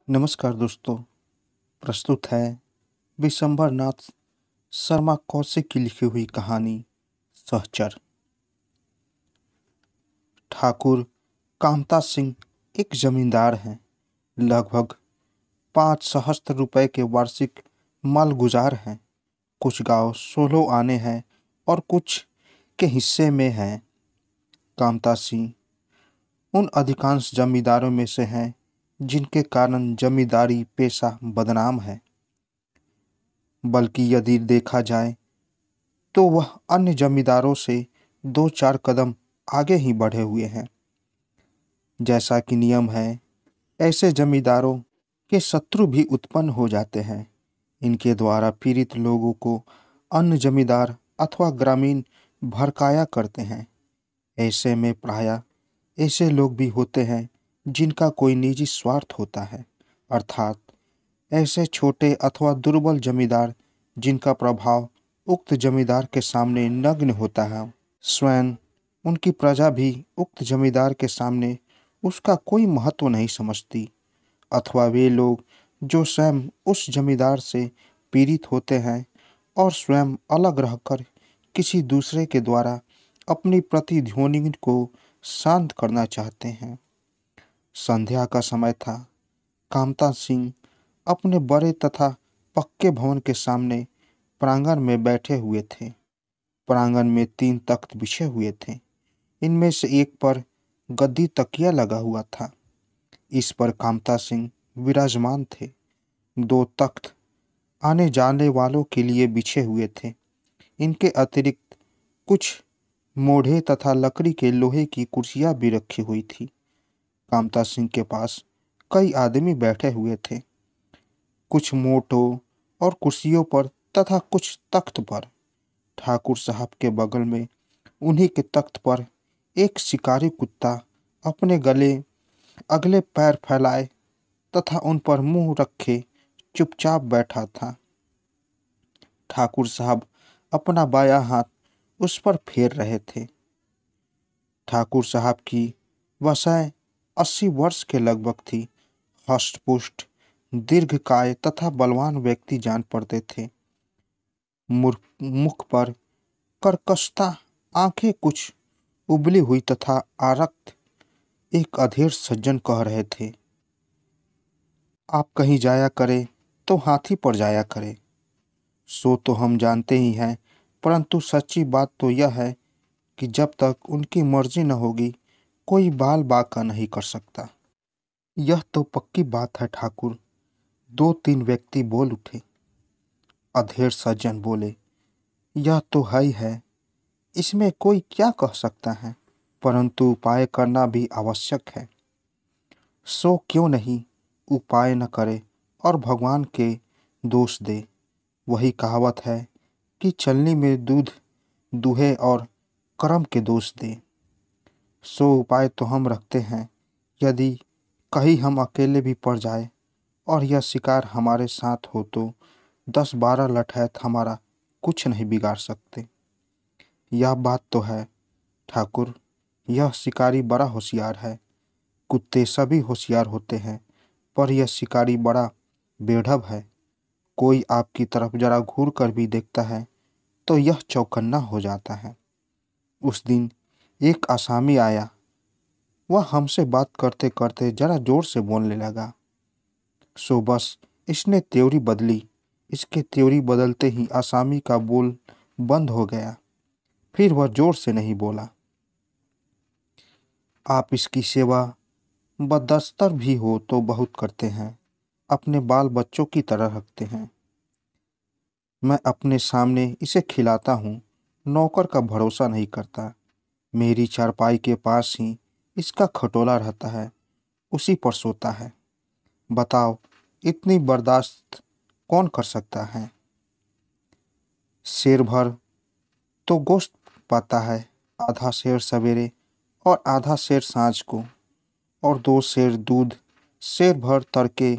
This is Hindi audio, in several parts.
नमस्कार दोस्तों। प्रस्तुत है विशंबर नाथ शर्मा कौशिक की लिखी हुई कहानी सहचर। ठाकुर कामता सिंह एक जमींदार हैं। लगभग 5 सहस्त्र रुपए के वार्षिक मालगुजार हैं। कुछ गांव 16 आने हैं और कुछ के हिस्से में हैं। कामता सिंह उन अधिकांश जमींदारों में से हैं जिनके कारण जमींदारी पेशा बदनाम है। बल्कि यदि देखा जाए तो वह अन्य जमींदारों से 2-4 कदम आगे ही बढ़े हुए हैं। जैसा कि नियम है, ऐसे जमींदारों के शत्रु भी उत्पन्न हो जाते हैं। इनके द्वारा पीड़ित लोगों को अन्य जमींदार अथवा ग्रामीण भड़काया करते हैं। ऐसे में प्रायः ऐसे लोग भी होते हैं जिनका कोई निजी स्वार्थ होता है, अर्थात ऐसे छोटे अथवा दुर्बल जमींदार जिनका प्रभाव उक्त जमींदार के सामने नग्न होता है। स्वयं उनकी प्रजा भी उक्त जमींदार के सामने उसका कोई महत्व नहीं समझती, अथवा वे लोग जो स्वयं उस जमींदार से पीड़ित होते हैं और स्वयं अलग रहकर किसी दूसरे के द्वारा अपनी प्रतिध्वनि को शांत करना चाहते हैं। संध्या का समय था। कामता सिंह अपने बड़े तथा पक्के भवन के सामने प्रांगण में बैठे हुए थे। प्रांगण में 3 तख्त बिछे हुए थे। इनमें से एक पर गद्दी तकिया लगा हुआ था। इस पर कामता सिंह विराजमान थे। 2 तख्त आने जाने वालों के लिए बिछे हुए थे। इनके अतिरिक्त कुछ मोढ़े तथा लकड़ी के लोहे की कुर्सियां भी रखी हुई थी। कामता सिंह के पास कई आदमी बैठे हुए थे, कुछ मोटों और कुर्सियों पर तथा कुछ तख्त पर। ठाकुर साहब के बगल में उन्हीं के तख्त पर एक शिकारी कुत्ता अपने गले अगले पैर फैलाए तथा उन पर मुंह रखे चुपचाप बैठा था। ठाकुर साहब अपना बायां हाथ उस पर फेर रहे थे। ठाकुर साहब की वयस 80 वर्ष के लगभग थी। हष्टपुष्ट, दीर्घकाय तथा बलवान व्यक्ति जान पड़ते थे। मुख पर कर्कशता, आंखें कुछ उबली हुई तथा आरक्त। एक अधेड़ सज्जन कह रहे थे, आप कहीं जाया करे तो हाथी पर जाया करे। सो तो हम जानते ही हैं, परंतु सच्ची बात तो यह है कि जब तक उनकी मर्जी न होगी कोई बाल बांका नहीं कर सकता। यह तो पक्की बात है ठाकुर। 2-3 व्यक्ति बोल उठे। अधेड़ सज्जन बोले, यह तो है ही है, इसमें कोई क्या कह सकता है, परंतु उपाय करना भी आवश्यक है। सो क्यों नहीं उपाय न करे और भगवान के दोष दे। वही कहावत है कि चलनी में दूध दूहे और कर्म के दोष दे। सो उपाय तो हम रखते हैं। यदि कहीं हम अकेले भी पड़ जाए और यह शिकार हमारे साथ हो तो 10-12 लठैत हमारा कुछ नहीं बिगाड़ सकते। यह बात तो है ठाकुर, यह शिकारी बड़ा होशियार है। कुत्ते सभी होशियार होते हैं, पर यह शिकारी बड़ा बेढब है। कोई आपकी तरफ जरा घूर कर भी देखता है तो यह चौकन्ना हो जाता है। उस दिन एक आसामी आया। वह हमसे बात करते करते जरा जोर से बोलने लगा। सो बस इसने त्योरी बदली। इसके त्योरी बदलते ही आसामी का बोल बंद हो गया। फिर वह जोर से नहीं बोला। आप इसकी सेवा बदस्तर भी हो तो बहुत करते हैं, अपने बाल बच्चों की तरह रखते हैं। मैं अपने सामने इसे खिलाता हूँ, नौकर का भरोसा नहीं करता। मेरी चारपाई के पास ही इसका खटोला रहता है, उसी पर सोता है। बताओ, इतनी बर्दाश्त कौन कर सकता है। शेर भर तो गोश्त पाता है, आधा शेर सवेरे और आधा शेर सांझ को, और 2 शेर दूध। शेर भर तड़के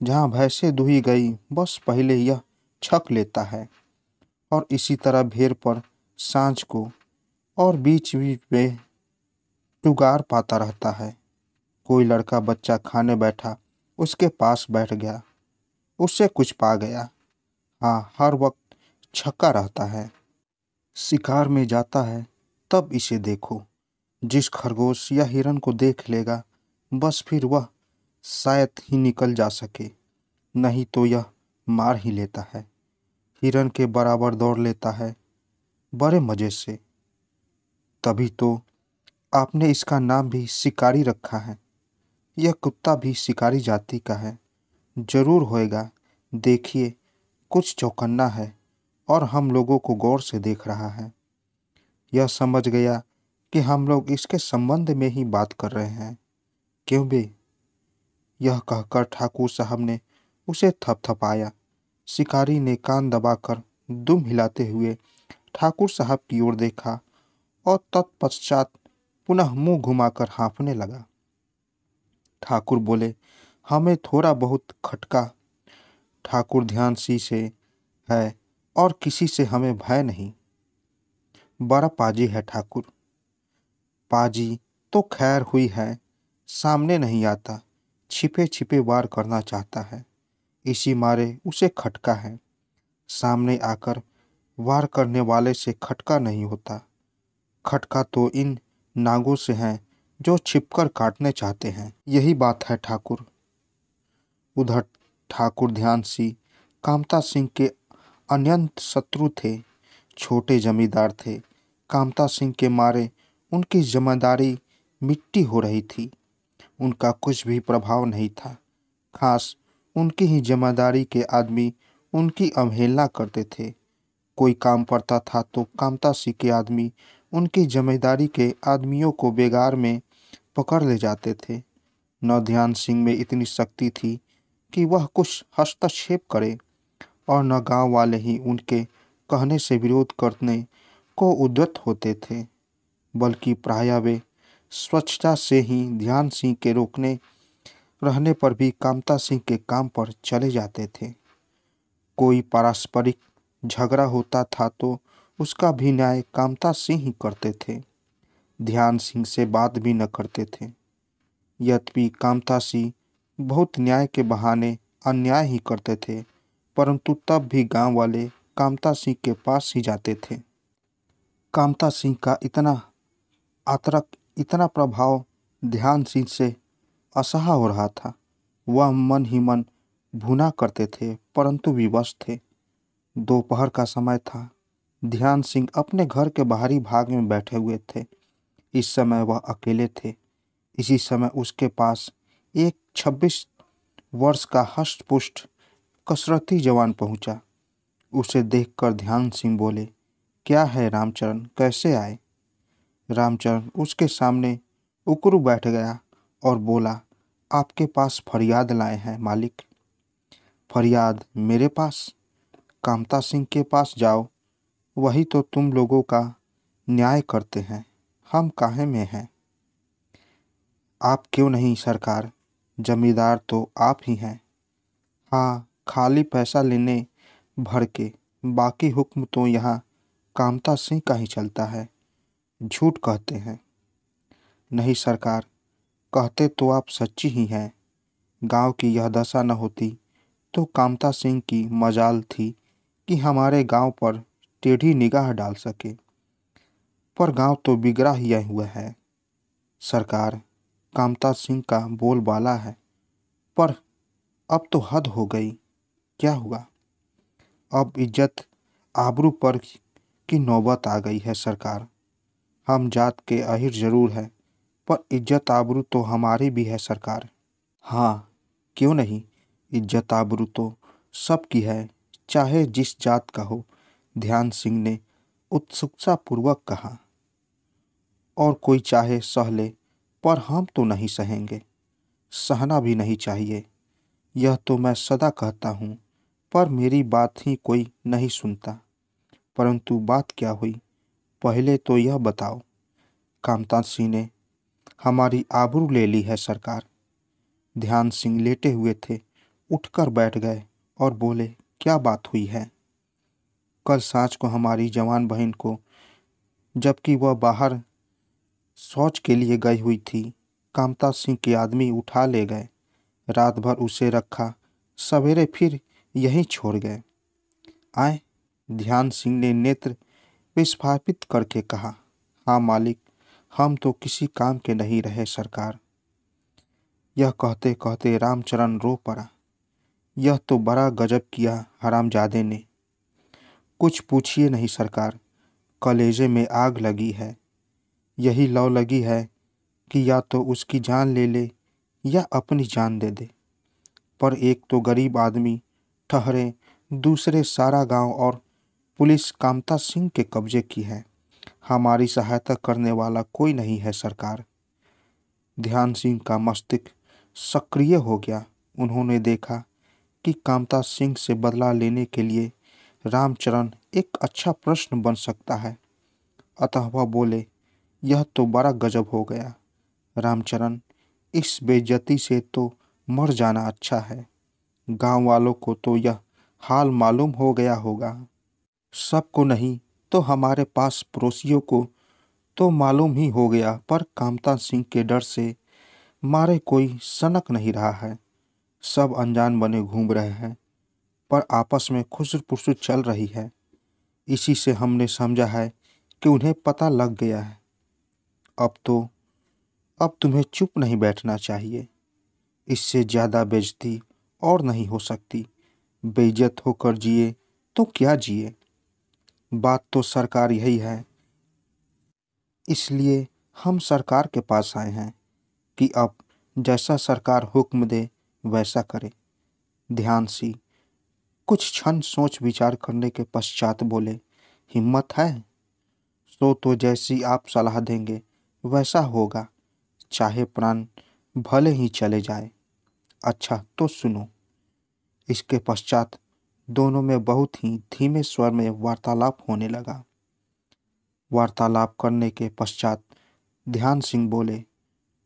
जहाँ भैंसे दुही गई बस पहले यह छक लेता है, और इसी तरह भेड़ पर सांझ को, और बीच बीच में टुगार पाता रहता है। कोई लड़का बच्चा खाने बैठा उसके पास बैठ गया। उससे कुछ पा गया। हाँ, हर वक्त छक्का रहता है। शिकार में जाता है तब इसे देखो। जिस खरगोश या हिरन को देख लेगा, बस फिर वह शायद ही निकल जा सके, नहीं तो यह मार ही लेता है। हिरन के बराबर दौड़ लेता है, बड़े मज़े से। तभी तो आपने इसका नाम भी शिकारी रखा है। यह कुत्ता भी शिकारी जाति का है। जरूर होएगा। देखिए, कुछ चौकन्ना है और हम लोगों को गौर से देख रहा है। यह समझ गया कि हम लोग इसके संबंध में ही बात कर रहे हैं। क्यों बे? यह कहकर ठाकुर साहब ने उसे थपथपाया। शिकारी ने कान दबाकर दुम हिलाते हुए ठाकुर साहब की ओर देखा और तत्पश्चात पुनः मुंह घुमाकर हाँफने लगा। ठाकुर बोले, हमें थोड़ा बहुत खटका। ठाकुर ध्यानसी से है और किसी से हमें भय नहीं। बड़ा पाजी है ठाकुर। पाजी तो खैर हुई है, सामने नहीं आता, छिपे छिपे वार करना चाहता है। इसी मारे उसे खटका है। सामने आकर वार करने वाले से खटका नहीं होता। खटका तो इन नागों से है जो छिपकर काटने चाहते हैं। यही बात है ठाकुर। उधर ठाकुर ध्यानसी कामता सिंह के अनंत शत्रु थे। छोटे जमींदार थे। कामता सिंह के मारे उनकी जमींदारी मिट्टी हो रही थी। उनका कुछ भी प्रभाव नहीं था। खास उनकी ही जमींदारी के आदमी उनकी अवहेलना करते थे। कोई काम पड़ता था तो कामता सिंह के आदमी उनकी जमींदारी के आदमियों को बेगार में पकड़ ले जाते थे। न ध्यान सिंह में इतनी शक्ति थी कि वह कुछ हस्तक्षेप करे और न गांव वाले ही उनके कहने से विरोध करने को उद्यत होते थे, बल्कि प्रायः वे स्वच्छता से ही ध्यान सिंह के रोकने रहने पर भी कामता सिंह के काम पर चले जाते थे। कोई पारस्परिक झगड़ा होता था तो उसका भी न्याय कामता सिंह ही करते थे। ध्यान सिंह से बात भी न करते थे। यद्यपि कामता सिंह बहुत न्याय के बहाने अन्याय ही करते थे, परंतु तब भी गांव वाले कामता सिंह के पास ही जाते थे। कामता सिंह का इतना आतरक, इतना प्रभाव ध्यान सिंह से असह्य हो रहा था। वह मन ही मन भुना करते थे, परंतु विवश थे। दोपहर का समय था। ध्यान सिंह अपने घर के बाहरी भाग में बैठे हुए थे। इस समय वह अकेले थे। इसी समय उसके पास एक 26 वर्ष का हष्ट-पुष्ट कसरती जवान पहुंचा। उसे देखकर ध्यान सिंह बोले, क्या है रामचरण, कैसे आए? रामचरण उसके सामने उकरू बैठ गया और बोला, आपके पास फरियाद लाए हैं मालिक। फरियाद मेरे पास? कामता सिंह के पास जाओ, वही तो तुम लोगों का न्याय करते हैं। हम काहे में हैं? आप क्यों नहीं सरकार, जमींदार तो आप ही हैं। हाँ, खाली पैसा लेने भर के, बाकी हुक्म तो यहाँ कामता सिंह का ही चलता है। झूठ कहते हैं। नहीं सरकार, कहते तो आप सच्ची ही हैं। गांव की यह दशा न होती तो कामता सिंह की मजाल थी कि हमारे गांव पर टेढ़ी निगाह डाल सके, पर गांव तो बिगड़ा ही हुआ है। सरकार, कामता सिंह का बोलबाला है, पर अब तो हद हो गई। क्या हुआ? अब इज्जत आबरू पर की नौबत आ गई है सरकार। हम जात के अहिर जरूर है, पर इज्जत आबरू तो हमारी भी है सरकार। हाँ, क्यों नहीं, इज्जत आबरू तो सबकी है, चाहे जिस जात का हो। ध्यान सिंह ने उत्सुकता पूर्वक कहा। और कोई चाहे सह ले, पर हम तो नहीं सहेंगे। सहना भी नहीं चाहिए। यह तो मैं सदा कहता हूँ, पर मेरी बात ही कोई नहीं सुनता। परंतु बात क्या हुई, पहले तो यह बताओ। कामता सिंह ने हमारी आबरू ले ली है सरकार। ध्यान सिंह लेटे हुए थे, उठकर बैठ गए और बोले, क्या बात हुई है? कल सांझ को हमारी जवान बहन को, जबकि वह बाहर शौच के लिए गई हुई थी, कामता सिंह के आदमी उठा ले गए। रात भर उसे रखा, सवेरे फिर यहीं छोड़ गए। आए, ध्यान सिंह ने नेत्र विस्फापित करके कहा। हाँ मालिक, हम तो किसी काम के नहीं रहे सरकार। यह कहते कहते रामचरण रो पड़ा। यह तो बड़ा गजब किया हरामजादे ने। कुछ पूछिए नहीं सरकार, कलेजे में आग लगी है। यही लौ लगी है कि या तो उसकी जान ले ले या अपनी जान दे दे। पर एक तो गरीब आदमी ठहरे, दूसरे सारा गांव और पुलिस कामता सिंह के कब्जे की है। हमारी सहायता करने वाला कोई नहीं है सरकार। ध्यान सिंह का मस्तिष्क सक्रिय हो गया। उन्होंने देखा कि कामता सिंह से बदला लेने के लिए रामचरण एक अच्छा प्रश्न बन सकता है। अतः वह बोले, यह तो बड़ा गजब हो गया रामचरण, इस बेइज्जती से तो मर जाना अच्छा है। गांव वालों को तो यह हाल मालूम हो गया होगा। सबको नहीं तो हमारे पास पड़ोसियों को तो मालूम ही हो गया, पर कामता सिंह के डर से मारे कोई सनक नहीं रहा है। सब अनजान बने घूम रहे हैं, पर आपस में खुसर पुसर चल रही है। इसी से हमने समझा है कि उन्हें पता लग गया है। अब तुम्हें चुप नहीं बैठना चाहिए। इससे ज्यादा बेइज्जती और नहीं हो सकती। बेइज्जत होकर जिए तो क्या जिए। बात तो सरकार यही है, इसलिए हम सरकार के पास आए हैं कि अब जैसा सरकार हुक्म दे वैसा करे। ध्यान सी कुछ क्षण सोच विचार करने के पश्चात बोले, हिम्मत है तो जैसी आप सलाह देंगे वैसा होगा, चाहे प्राण भले ही चले जाए। अच्छा तो सुनो। इसके पश्चात दोनों में बहुत ही धीमे स्वर में वार्तालाप होने लगा। वार्तालाप करने के पश्चात ध्यान सिंह बोले,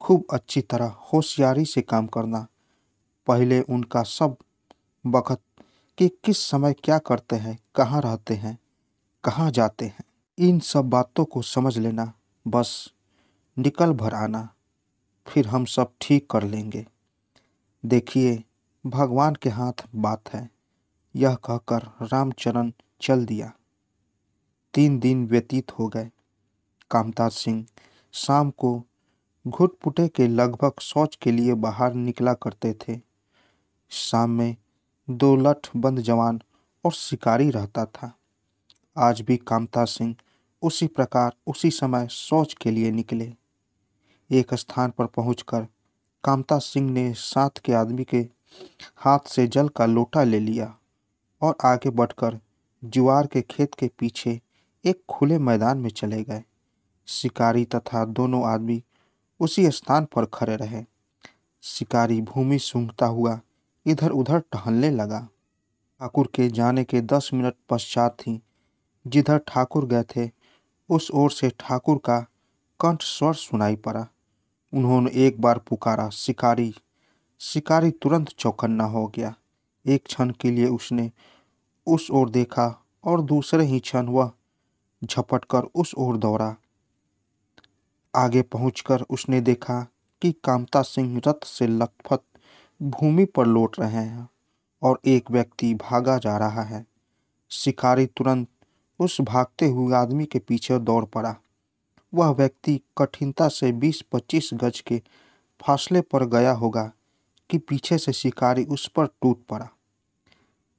खूब अच्छी तरह होशियारी से काम करना। पहले उनका सब बखत कि किस समय क्या करते हैं, कहाँ रहते हैं, कहाँ जाते हैं, इन सब बातों को समझ लेना। बस निकल भर आना, फिर हम सब ठीक कर लेंगे। देखिए, भगवान के हाथ बात है। यह कहकर रामचरण चल दिया। 3 दिन व्यतीत हो गए। कामता सिंह शाम को घुटपुटे के लगभग शौच के लिए बाहर निकला करते थे। शाम में 2 लठबंद जवान और शिकारी रहता था। आज भी कामता सिंह उसी प्रकार उसी समय शौच के लिए निकले। एक स्थान पर पहुंचकर कामता सिंह ने साथ के आदमी के हाथ से जल का लोटा ले लिया और आगे बढ़कर ज्वार के खेत के पीछे एक खुले मैदान में चले गए। शिकारी तथा दोनों आदमी उसी स्थान पर खड़े रहे। शिकारी भूमि सूंघता हुआ इधर उधर टहलने लगा। ठाकुर के जाने के 10 मिनट पश्चात ही जिधर ठाकुर गए थे उस ओर से ठाकुर का कंठ स्वर सुनाई पड़ा। उन्होंने एक बार पुकारा, शिकारी। शिकारी तुरंत चौकन्ना हो गया। एक क्षण के लिए उसने उस ओर देखा और दूसरे ही क्षण वह झपटकर उस ओर दौड़ा। आगे पहुंचकर उसने देखा कि कामता सिंह रथ से लथपथ भूमि पर लौट रहे हैं और एक व्यक्ति भागा जा रहा है। शिकारी तुरंत उस भागते हुए आदमी के पीछे दौड़ पड़ा। वह व्यक्ति कठिनता से 20-25 गज के फासले पर गया होगा कि पीछे से शिकारी उस पर टूट पड़ा।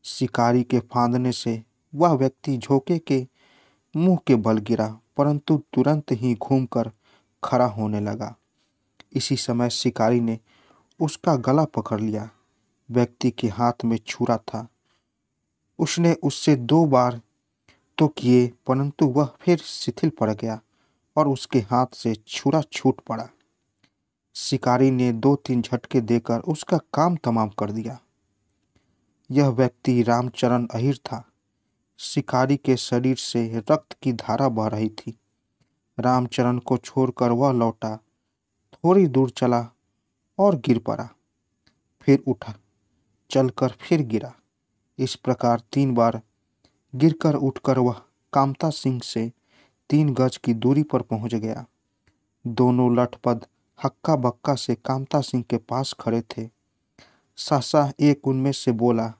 शिकारी के फांदने से वह व्यक्ति झोंके के मुंह के बल गिरा, परंतु तुरंत ही घूमकर खड़ा होने लगा। इसी समय शिकारी ने उसका गला पकड़ लिया। व्यक्ति के हाथ में छुरा था। उसने उससे 2 बार तो किए, परंतु वह फिर शिथिल पड़ गया और उसके हाथ से छुरा छूट पड़ा। शिकारी ने 2-3 झटके देकर उसका काम तमाम कर दिया। यह व्यक्ति रामचरण अहिर था। शिकारी के शरीर से रक्त की धारा बह रही थी। रामचरण को छोड़कर वह लौटा, थोड़ी दूर चला और गिर पड़ा, फिर उठा, चलकर फिर गिरा। इस प्रकार 3 बार गिरकर उठकर वह कामता सिंह से 3 गज की दूरी पर पहुंच गया। दोनों लठपत हक्का बक्का से कामता सिंह के पास खड़े थे। सहसा एक उनमें से बोला,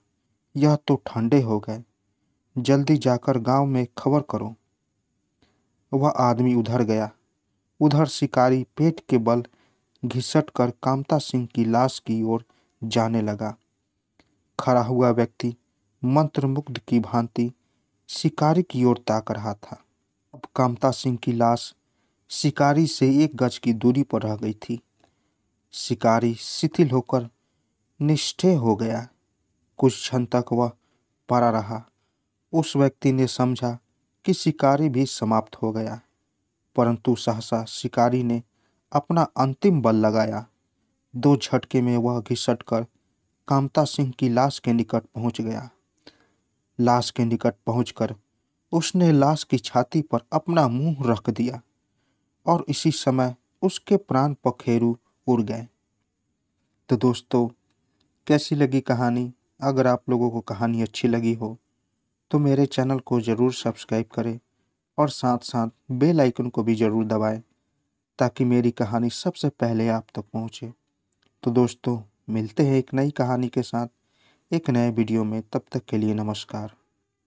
यह तो ठंडे हो गए, जल्दी जाकर गांव में खबर करो। वह आदमी उधर गया। उधर शिकारी पेट के बल घिसट कर कामता सिंह की लाश की ओर जाने लगा। खड़ा हुआ व्यक्ति मंत्रमुग्ध की भांति शिकारी की ओर ताक रहा था। अब कामता सिंह की लाश शिकारी से 1 गज की दूरी पर रह गई थी। शिकारी शिथिल होकर निष्ठेय हो गया। कुछ क्षण तक वह पड़ा रहा। उस व्यक्ति ने समझा कि शिकारी भी समाप्त हो गया, परंतु सहसा शिकारी ने अपना अंतिम बल लगाया। 2 झटके में वह घिसट कर कामता सिंह की लाश के निकट पहुंच गया। लाश के निकट पहुंचकर उसने लाश की छाती पर अपना मुंह रख दिया और इसी समय उसके प्राण पखेरु उड़ गए। तो दोस्तों, कैसी लगी कहानी? अगर आप लोगों को कहानी अच्छी लगी हो तो मेरे चैनल को ज़रूर सब्सक्राइब करें और साथ साथ बेल आइकन को भी ज़रूर दबाएं ताकि मेरी कहानी सबसे पहले आप तक पहुंचे। तो दोस्तों, मिलते हैं एक नई कहानी के साथ एक नए वीडियो में। तब तक के लिए नमस्कार।